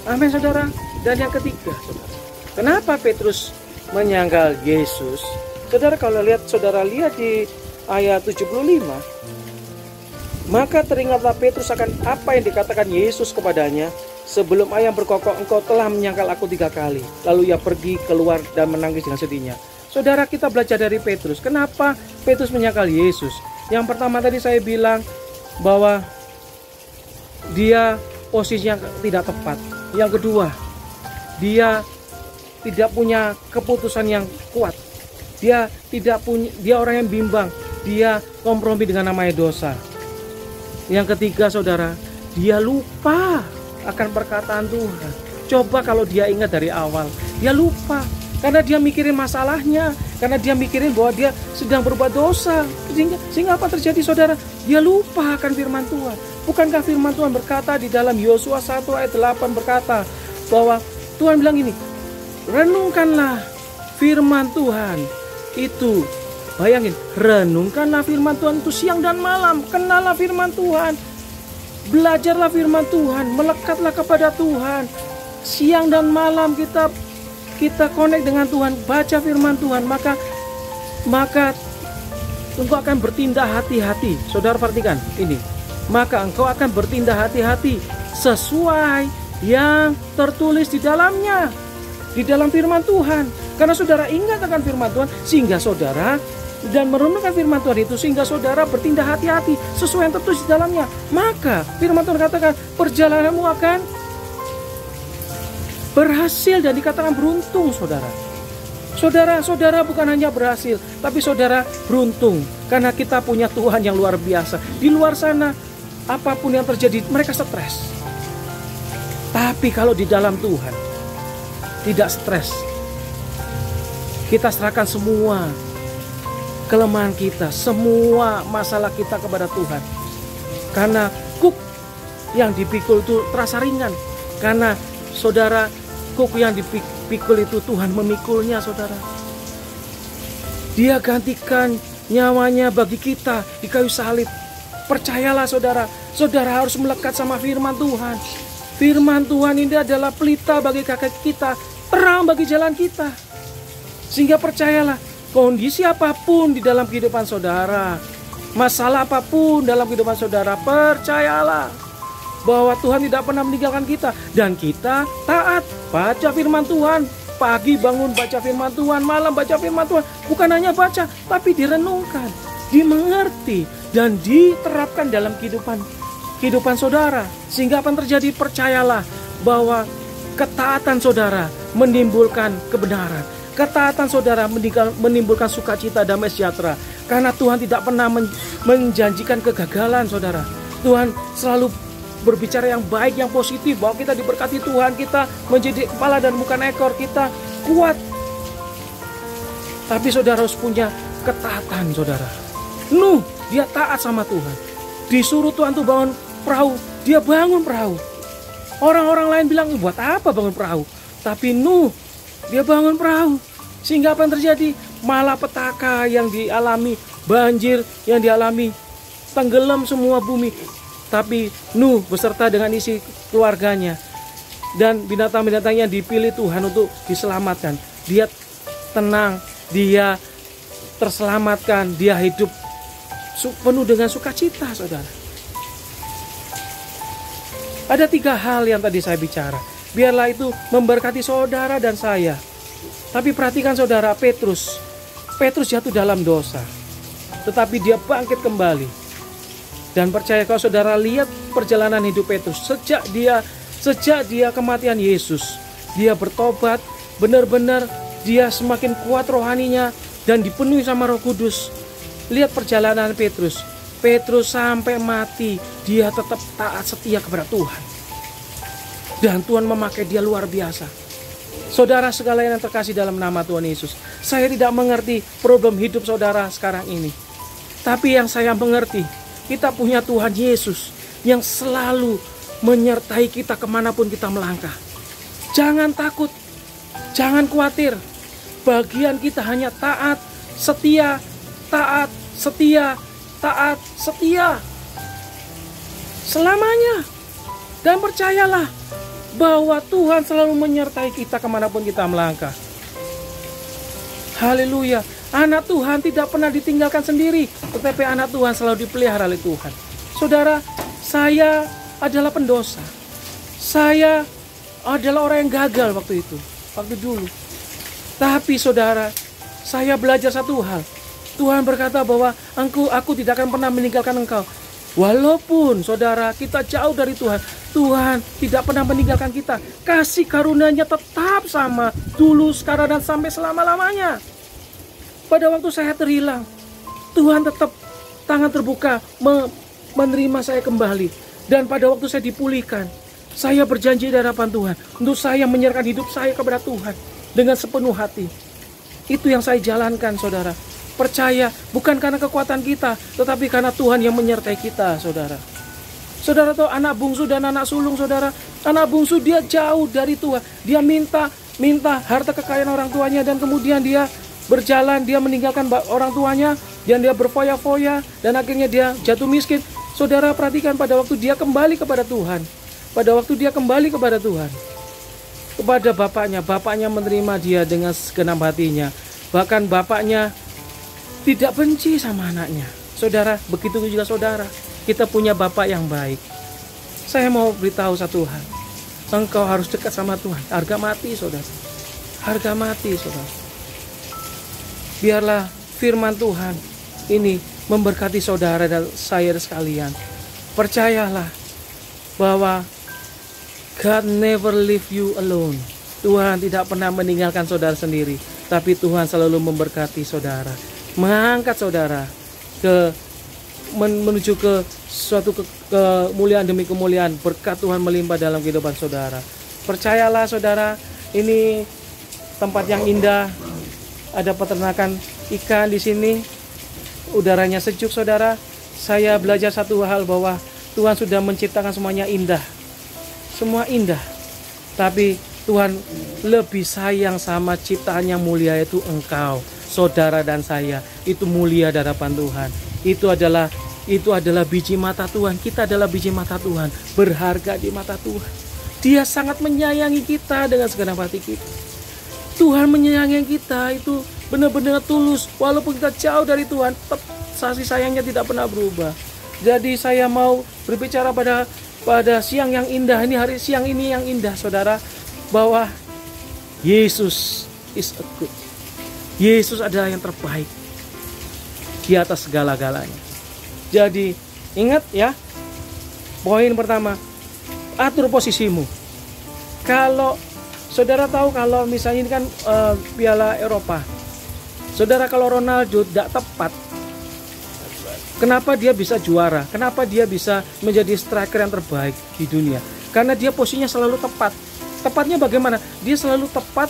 Amin saudara. Dan yang ketiga, saudara, kenapa Petrus menyangkal Yesus? Saudara, kalau saudara lihat di ayat 75, maka teringatlah Petrus akan apa yang dikatakan Yesus kepadanya. Sebelum ayam berkokok, engkau telah menyangkal aku 3 kali. Lalu ia pergi keluar dan menangis dengan sedihnya. Saudara, kita belajar dari Petrus. Kenapa Petrus menyangkal Yesus? Yang pertama tadi saya bilang bahwa dia posisinya tidak tepat. Yang kedua, dia tidak punya keputusan yang kuat. Dia orang yang bimbang. Dia kompromi dengan namanya dosa. Yang ketiga saudara, dia lupa akan perkataan Tuhan. Coba kalau dia ingat dari awal, dia lupa. Karena dia mikirin masalahnya, karena dia mikirin bahwa dia sedang berbuat dosa. Sehingga apa terjadi saudara? Dia lupa akan firman Tuhan. Bukankah firman Tuhan berkata di dalam Yosua 1 ayat 8 berkata bahwa Tuhan bilang ini, renungkanlah firman Tuhan itu. Bayangin, renungkanlah firman Tuhan itu siang dan malam. Kenallah firman Tuhan. Belajarlah firman Tuhan. Melekatlah kepada Tuhan. Siang dan malam kita connect dengan Tuhan. Baca firman Tuhan. Maka engkau akan bertindak hati-hati. Saudara perhatikan ini. Maka engkau akan bertindak hati-hati sesuai yang tertulis di dalamnya. Di dalam firman Tuhan. Karena saudara ingat akan firman Tuhan, sehingga saudara dan merenungkan firman Tuhan itu, sehingga saudara bertindak hati-hati sesuai yang tertulis di dalamnya. Maka firman Tuhan katakan perjalananmu akan berhasil dan dikatakan beruntung saudara. Saudara bukan hanya berhasil, tapi saudara beruntung. Karena kita punya Tuhan yang luar biasa. Di luar sana apapun yang terjadi mereka stres. Tapi kalau di dalam Tuhan tidak stres. Kita serahkan semua kelemahan kita, semua masalah kita kepada Tuhan. Karena kuk yang dipikul itu terasa ringan. Karena saudara, kuk yang dipikul itu Tuhan memikulnya saudara. Dia gantikan nyawanya bagi kita di kayu salib. Percayalah saudara, saudara harus melekat sama firman Tuhan. Firman Tuhan ini adalah pelita bagi kaki kita, terang bagi jalan kita. Sehingga percayalah, kondisi apapun di dalam kehidupan saudara, masalah apapun dalam kehidupan saudara, percayalah bahwa Tuhan tidak pernah meninggalkan kita. Dan kita taat, baca firman Tuhan. Pagi bangun baca firman Tuhan, malam baca firman Tuhan. Bukan hanya baca, tapi direnungkan, dimengerti, dan diterapkan dalam kehidupan saudara. Sehingga apa yang terjadi? Percayalah bahwa ketaatan saudara menimbulkan kebenaran. Ketaatan saudara menimbulkan sukacita, damai sejahtera. Karena Tuhan tidak pernah menjanjikan kegagalan saudara. Tuhan selalu berbicara yang baik, yang positif. Bahwa kita diberkati Tuhan, kita menjadi kepala dan bukan ekor, kita kuat. Tapi saudara harus punya ketaatan saudara. Nuh, dia taat sama Tuhan. Disuruh Tuhan tuh bangun perahu, dia bangun perahu. Orang-orang lain bilang, buat apa bangun perahu? Tapi Nuh, dia bangun perahu. Sehingga apa yang terjadi? Malapetaka yang dialami, banjir yang dialami, tenggelam semua bumi. Tapi Nuh beserta dengan isi keluarganya dan binatang-binatang yang dipilih Tuhan untuk diselamatkan, dia tenang, dia terselamatkan, dia hidup penuh dengan sukacita saudara. Ada 3 hal yang tadi saya bicara. Biarlah itu memberkati saudara dan saya. Tapi perhatikan saudara, Petrus jatuh dalam dosa. Tetapi dia bangkit kembali. Dan percaya kalau saudara lihat perjalanan hidup Petrus. Sejak dia kematian Yesus, dia bertobat, benar-benar dia semakin kuat rohaninya dan dipenuhi sama Roh Kudus. Lihat perjalanan Petrus. Petrus sampai mati, dia tetap taat setia kepada Tuhan. Dan Tuhan memakai dia luar biasa. Saudara sekalian yang terkasih dalam nama Tuhan Yesus, saya tidak mengerti problem hidup saudara sekarang ini. Tapi yang saya mengerti, kita punya Tuhan Yesus yang selalu menyertai kita kemanapun kita melangkah. Jangan takut, jangan khawatir. Bagian kita hanya taat, setia, taat, setia, taat, setia. Selamanya. Dan percayalah bahwa Tuhan selalu menyertai kita kemanapun kita melangkah. Haleluya. Anak Tuhan tidak pernah ditinggalkan sendiri, tetapi anak Tuhan selalu dipelihara oleh Tuhan. Saudara, saya adalah pendosa. Saya adalah orang yang gagal waktu dulu. Tapi saudara, saya belajar satu hal. Tuhan berkata bahwa aku tidak akan pernah meninggalkan engkau. Walaupun saudara kita jauh dari Tuhan, Tuhan tidak pernah meninggalkan kita. Kasih karunia-Nya tetap sama dulu, sekarang, dan sampai selama-lamanya. Pada waktu saya terhilang, Tuhan tetap tangan terbuka menerima saya kembali. Dan pada waktu saya dipulihkan, saya berjanji di hadapan Tuhan untuk saya menyerahkan hidup saya kepada Tuhan dengan sepenuh hati. Itu yang saya jalankan, saudara. Percaya bukan karena kekuatan kita, tetapi karena Tuhan yang menyertai kita, saudara. Saudara tahu anak bungsu dan anak sulung, saudara. Anak bungsu dia jauh dari Tuhan. Dia minta harta kekayaan orang tuanya, dan kemudian dia berjalan, dia meninggalkan orang tuanya, dan dia berfoya-foya, dan akhirnya dia jatuh miskin. Saudara perhatikan pada waktu dia kembali kepada Tuhan. Pada waktu dia kembali kepada Tuhan, kepada bapaknya menerima dia dengan segenap hatinya. Bahkan bapaknya tidak benci sama anaknya. Saudara, begitu juga saudara. Kita punya bapak yang baik. Saya mau beritahu satu hal. Engkau harus dekat sama Tuhan. Harga mati, saudara. Harga mati, saudara. Biarlah firman Tuhan ini memberkati saudara dan saya sekalian. Percayalah bahwa God never leave you alone. Tuhan tidak pernah meninggalkan saudara sendiri, tapi Tuhan selalu memberkati saudara, mengangkat saudara menuju ke suatu kemuliaan demi kemuliaan. Berkat Tuhan melimpah dalam kehidupan saudara. Percayalah saudara, ini tempat yang indah. Ada peternakan ikan di sini. Udaranya sejuk, saudara. Saya belajar satu hal, bahwa Tuhan sudah menciptakan semuanya indah. Semua indah. Tapi Tuhan lebih sayang sama ciptaan yang mulia, yaitu engkau, saudara dan saya. Itu mulia di hadapan Tuhan. Itu adalah biji mata Tuhan. Kita adalah biji mata Tuhan, berharga di mata Tuhan. Dia sangat menyayangi kita dengan segenap hati kita. Tuhan menyayangi kita itu benar-benar tulus. Walaupun kita jauh dari Tuhan, kasih sayangnya tidak pernah berubah. Jadi saya mau berbicara pada siang yang indah ini, siang ini yang indah, saudara, bahwa Yesus is a good. Yesus adalah yang terbaik di atas segala-galanya. Jadi ingat ya, poin pertama, atur posisimu. Kalau saudara tahu, kalau misalnya ini kan Piala Eropa, saudara, kalau Ronaldo tidak tepat, kenapa dia bisa juara? Kenapa dia bisa menjadi striker yang terbaik di dunia? Karena dia posisinya selalu tepat. Tepatnya bagaimana? Dia selalu tepat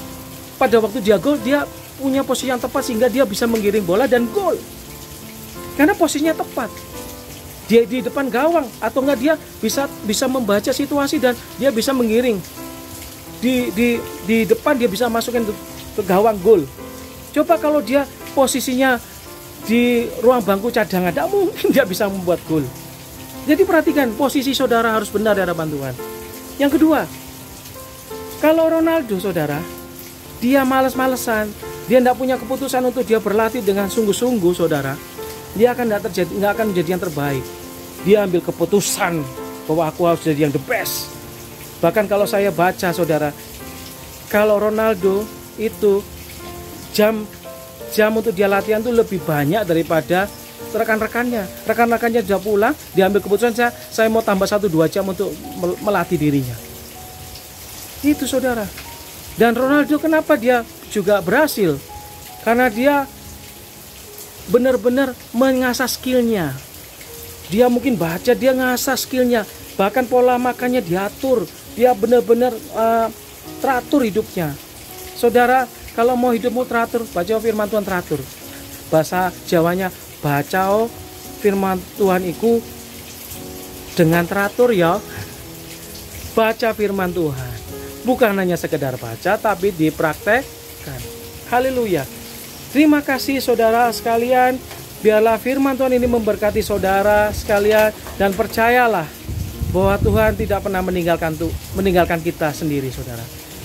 pada waktu dia gol, dia punya posisi yang tepat sehingga dia bisa menggiring bola dan gol. Karena posisinya tepat. Dia di depan gawang, atau enggak dia bisa membaca situasi dan dia bisa menggiring. Di depan dia bisa masukin ke gawang, gol. Coba kalau dia posisinya di ruang bangku cadangan, tidak mungkin dia bisa membuat gol. Jadi perhatikan, posisi saudara harus benar di hadapan Tuhan. Yang kedua, kalau Ronaldo, saudara, dia malas-malesan, dia tidak punya keputusan untuk dia berlatih dengan sungguh-sungguh, saudara, dia nggak akan menjadi yang terbaik. Dia ambil keputusan bahwa aku harus jadi yang the best. Bahkan kalau saya baca, saudara, kalau Ronaldo itu jam untuk dia latihan itu lebih banyak daripada rekan-rekannya sudah pulang, diambil keputusan saya mau tambah 1-2 jam untuk melatih dirinya. Itu saudara. Dan Ronaldo kenapa dia juga berhasil? Karena dia benar-benar mengasah skillnya. Dia mungkin baca, dia ngasah skillnya. Bahkan pola makannya diatur. Dia benar-benar teratur hidupnya. Saudara, kalau mau hidupmu teratur, baca firman Tuhan teratur. Bahasa Jawanya, baca firman Tuhan iku dengan teratur ya. Baca firman Tuhan. Bukan hanya sekedar baca, tapi dipraktekkan. Haleluya. Terima kasih saudara sekalian. Biarlah firman Tuhan ini memberkati saudara sekalian. Dan percayalah bahwa Tuhan tidak pernah meninggalkan kita sendiri saudara.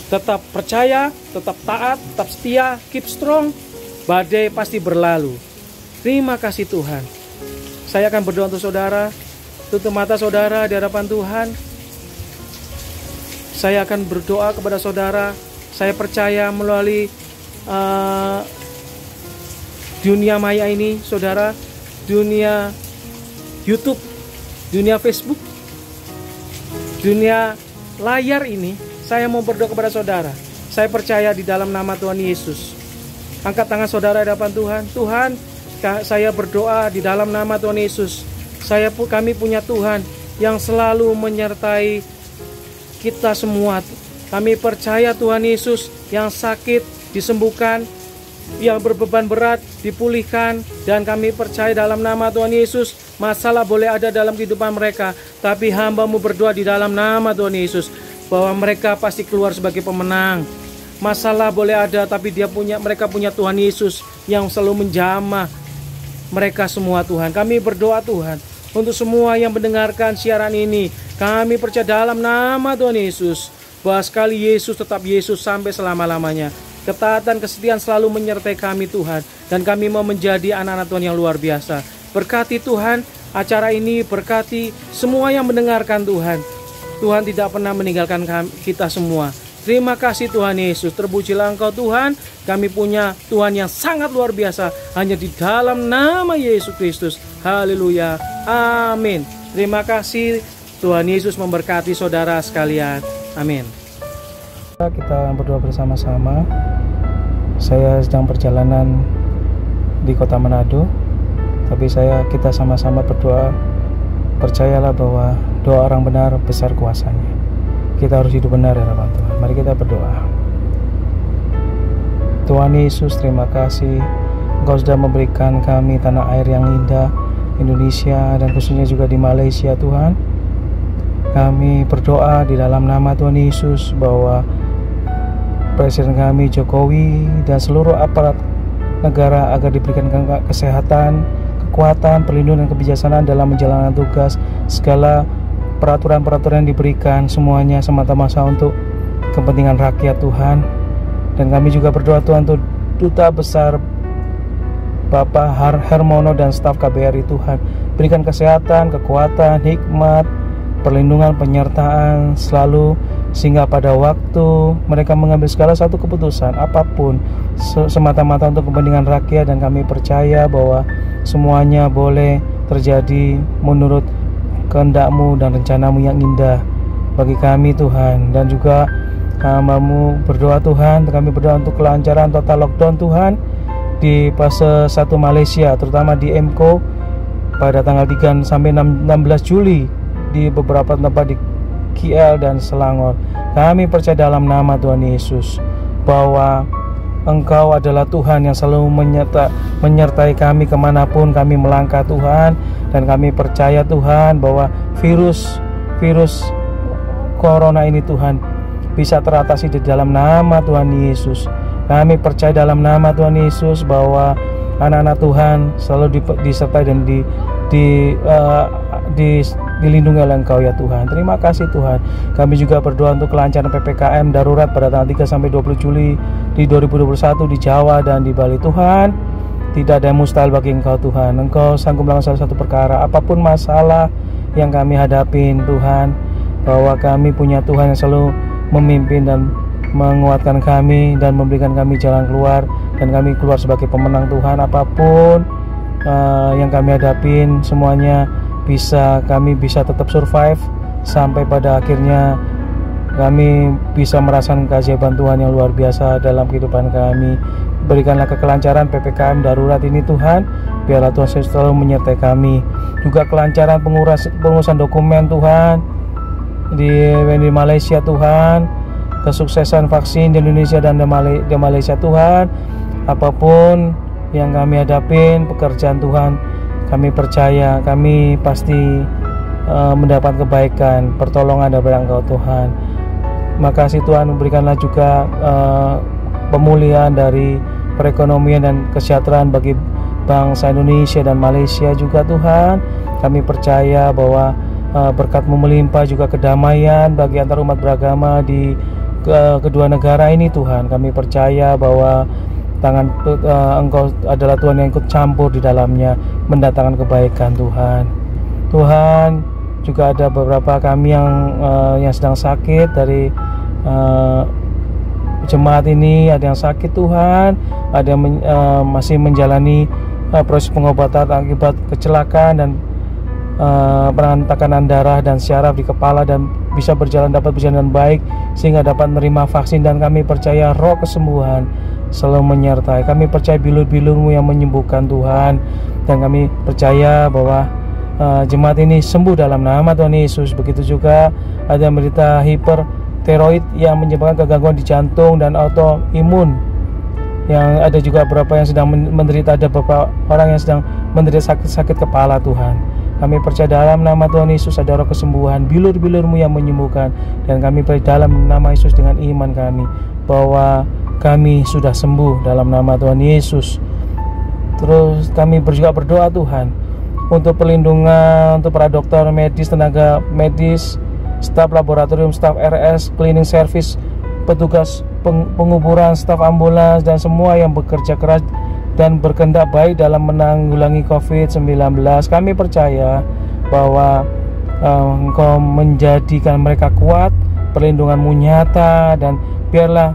Tetap percaya, tetap taat, tetap setia, keep strong. Badai pasti berlalu. Terima kasih Tuhan. Saya akan berdoa untuk saudara. Tutup mata saudara di hadapan Tuhan. Saya akan berdoa kepada saudara. Saya percaya melalui dunia maya ini saudara, dunia YouTube, dunia Facebook, dunia layar ini, saya mau berdoa kepada saudara. Saya percaya di dalam nama Tuhan Yesus. Angkat tangan saudara di hadapan Tuhan. Tuhan, saya berdoa di dalam nama Tuhan Yesus. Kami punya Tuhan yang selalu menyertai kita semua. Kami percaya Tuhan Yesus yang sakit disembuhkan, yang berbeban berat dipulihkan, dan kami percaya dalam nama Tuhan Yesus masalah boleh ada dalam kehidupan mereka, tapi hamba-Mu berdoa di dalam nama Tuhan Yesus bahwa mereka pasti keluar sebagai pemenang. Masalah boleh ada, tapi mereka punya Tuhan Yesus yang selalu menjamah mereka semua Tuhan. Kami berdoa Tuhan untuk semua yang mendengarkan siaran ini. Kami percaya dalam nama Tuhan Yesus bahwa sekali Yesus tetap Yesus sampai selama-lamanya. Ketaatan, kesetiaan selalu menyertai kami Tuhan. Dan kami mau menjadi anak-anak Tuhan yang luar biasa. Berkati Tuhan acara ini, berkati semua yang mendengarkan Tuhan. Tuhan tidak pernah meninggalkan kita semua. Terima kasih Tuhan Yesus. Terpujilah Engkau Tuhan. Kami punya Tuhan yang sangat luar biasa. Hanya di dalam nama Yesus Kristus. Haleluya. Amin. Terima kasih. Tuhan Yesus memberkati saudara sekalian. Amin. Kita berdoa bersama-sama. Saya sedang perjalanan di kota Manado. Tapi kita sama-sama berdoa. Percayalah bahwa doa orang benar besar kuasanya. Kita harus hidup benar di hadapan Tuhan. Mari kita berdoa. Tuhan Yesus, terima kasih Engkau sudah memberikan kami tanah air yang indah, Indonesia, dan khususnya juga di Malaysia Tuhan. Kami berdoa di dalam nama Tuhan Yesus bahwa Presiden kami Jokowi dan seluruh aparat negara agar diberikan kesehatan, kekuatan, perlindungan, dan kebijaksanaan dalam menjalankan tugas. Segala peraturan-peraturan yang diberikan semuanya semata-mata untuk kepentingan rakyat Tuhan. Dan kami juga berdoa Tuhan untuk Duta Besar Bapak Hermono dan staf KBRI Tuhan. Berikan kesehatan, kekuatan, hikmat, perlindungan, penyertaan selalu, sehingga pada waktu mereka mengambil segala satu keputusan apapun semata-mata untuk kepentingan rakyat. Dan kami percaya bahwa semuanya boleh terjadi menurut kehendak-Mu dan rencana-Mu yang indah bagi kami Tuhan. Dan juga hamba-Mu berdoa Tuhan, kami berdoa untuk kelancaran total lockdown Tuhan di fase 1 Malaysia, terutama di MKO pada tanggal 3 sampai 16 Juli di beberapa tempat di KL dan Selangor. Kami percaya dalam nama Tuhan Yesus bahwa Engkau adalah Tuhan yang selalu menyertai kami kemanapun kami melangkah Tuhan. Dan kami percaya Tuhan bahwa virus corona ini Tuhan bisa teratasi di dalam nama Tuhan Yesus. Kami percaya dalam nama Tuhan Yesus bahwa anak-anak Tuhan selalu disertai dan dilindungi oleh Engkau ya Tuhan. Terima kasih Tuhan. Kami juga berdoa untuk kelancaran PPKM darurat pada tanggal 3 sampai 20 Juli di 2021 di Jawa dan di Bali Tuhan. Tidak ada yang mustahil bagi Engkau Tuhan. Engkau sanggup melakukan salah satu perkara apapun masalah yang kami hadapin Tuhan, bahwa kami punya Tuhan yang selalu memimpin dan menguatkan kami dan memberikan kami jalan keluar, dan kami keluar sebagai pemenang Tuhan. Apapun yang kami hadapin semuanya kami bisa tetap survive sampai pada akhirnya kami bisa merasakan keajaiban Tuhan yang luar biasa dalam kehidupan kami. Berikanlah kekelancaran PPKM darurat ini Tuhan, biarlah Tuhan selalu menyertai kami. Juga kelancaran pengurusan dokumen Tuhan di Malaysia Tuhan, kesuksesan vaksin di Indonesia dan di Malaysia Tuhan. Apapun yang kami hadapin, pekerjaan Tuhan, kami percaya kami pasti mendapat kebaikan, pertolongan dari Engkau Tuhan. Makasih Tuhan, berikanlah juga pemulihan dari perekonomian dan kesejahteraan bagi bangsa Indonesia dan Malaysia juga Tuhan. Kami percaya bahwa berkat-Mu melimpah juga kedamaian bagi antar umat beragama di kedua negara ini Tuhan. Kami percaya bahwa Engkau adalah Tuhan yang ikut campur di dalamnya, mendatangkan kebaikan Tuhan. Tuhan, juga ada beberapa kami yang sedang sakit dari jemaat ini, ada yang sakit Tuhan, ada yang masih menjalani proses pengobatan akibat kecelakaan dan tekanan darah dan syaraf di kepala dan dapat berjalan dengan baik sehingga dapat menerima vaksin. Dan kami percaya roh kesembuhan selalu menyertai. Kami percaya bilur-bilur-Mu yang menyembuhkan Tuhan, dan kami percaya bahwa jemaat ini sembuh dalam nama Tuhan Yesus. Begitu juga ada yang menderita hipertiroid yang menyebabkan kegangguan di jantung dan autoimun, yang ada juga beberapa yang sedang menderita, ada beberapa orang yang sedang menderita sakit kepala Tuhan. Kami percaya dalam nama Tuhan Yesus ada roh kesembuhan, bilur-bilur-Mu yang menyembuhkan, dan kami percaya dalam nama Yesus dengan iman kami bahwa kami sudah sembuh dalam nama Tuhan Yesus. Terus kami juga berdoa Tuhan untuk perlindungan untuk para dokter medis, tenaga medis, staf laboratorium, staf RS, cleaning service, petugas penguburan, staf ambulans, dan semua yang bekerja keras dan berkehendak baik dalam menanggulangi COVID-19. Kami percaya bahwa Engkau menjadikan mereka kuat, perlindungan-Mu nyata, dan biarlah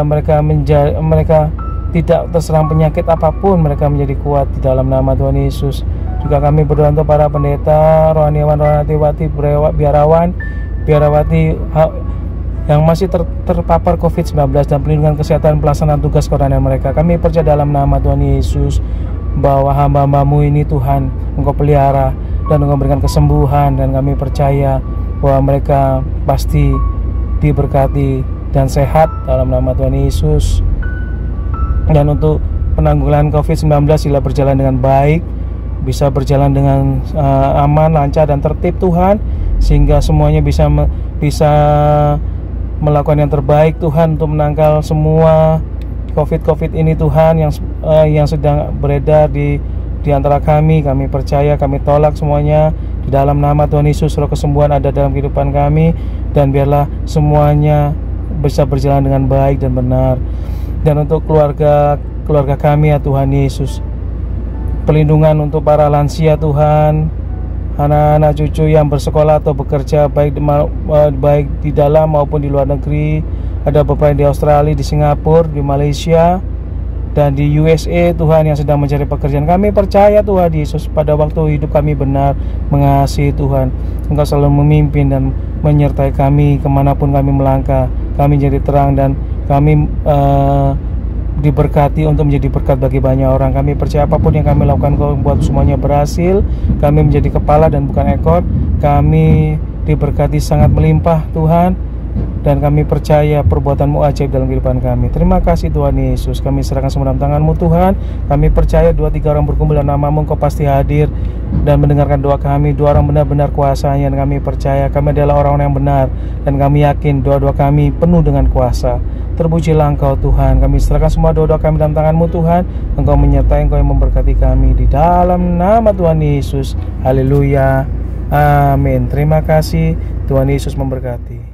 mereka tidak terserang penyakit apapun, mereka menjadi kuat di dalam nama Tuhan Yesus. Juga kami berdoa untuk para pendeta, rohaniawan, rohaniwati, biarawati yang masih terpapar COVID-19 dan perlindungan kesehatan pelaksanaan tugas kerohanian mereka. Kami percaya dalam nama Tuhan Yesus bahwa hamba-Mu ini Tuhan Engkau pelihara dan Engkau berikan kesembuhan, dan kami percaya bahwa mereka pasti diberkati dan sehat dalam nama Tuhan Yesus. Dan untuk penanggulangan COVID-19 sila berjalan dengan baik, bisa berjalan dengan aman, lancar, dan tertib Tuhan, sehingga semuanya bisa melakukan yang terbaik Tuhan untuk menangkal semua COVID ini Tuhan yang sedang beredar di antara kami. Kami percaya, kami tolak semuanya di dalam nama Tuhan Yesus. Roh kesembuhan ada dalam kehidupan kami, dan biarlah semuanya bisa berjalan dengan baik dan benar. Dan untuk keluarga kami ya Tuhan Yesus, perlindungan untuk para lansia Tuhan, anak-anak cucu yang bersekolah atau bekerja baik di dalam maupun di luar negeri. Ada beberapa yang di Australia, di Singapura, di Malaysia, dan di USA Tuhan yang sedang mencari pekerjaan. Kami percaya Tuhan Yesus pada waktu hidup kami benar mengasihi Tuhan, Engkau selalu memimpin dan menyertai kami kemanapun kami melangkah. Kami jadi terang dan kami diberkati untuk menjadi berkat bagi banyak orang. Kami percaya apapun yang kami lakukan Kau buat semuanya berhasil. Kami menjadi kepala dan bukan ekor. Kami diberkati sangat melimpah Tuhan, dan kami percaya perbuatan-Mu ajaib dalam kehidupan kami. Terima kasih Tuhan Yesus. Kami serahkan semua dalam tangan-Mu Tuhan. Kami percaya 2-3 orang berkumpul dalam nama-Mu, Engkau pasti hadir dan mendengarkan doa kami. 2 orang benar-benar kuasanya, dan kami percaya kami adalah orang-orang yang benar, dan kami yakin doa-doa kami penuh dengan kuasa. Terpujilah Engkau Tuhan. Kami serahkan semua doa-doa kami dalam tangan-Mu Tuhan. Engkau menyertai, Engkau yang memberkati kami di dalam nama Tuhan Yesus. Haleluya. Amin. Terima kasih. Tuhan Yesus memberkati.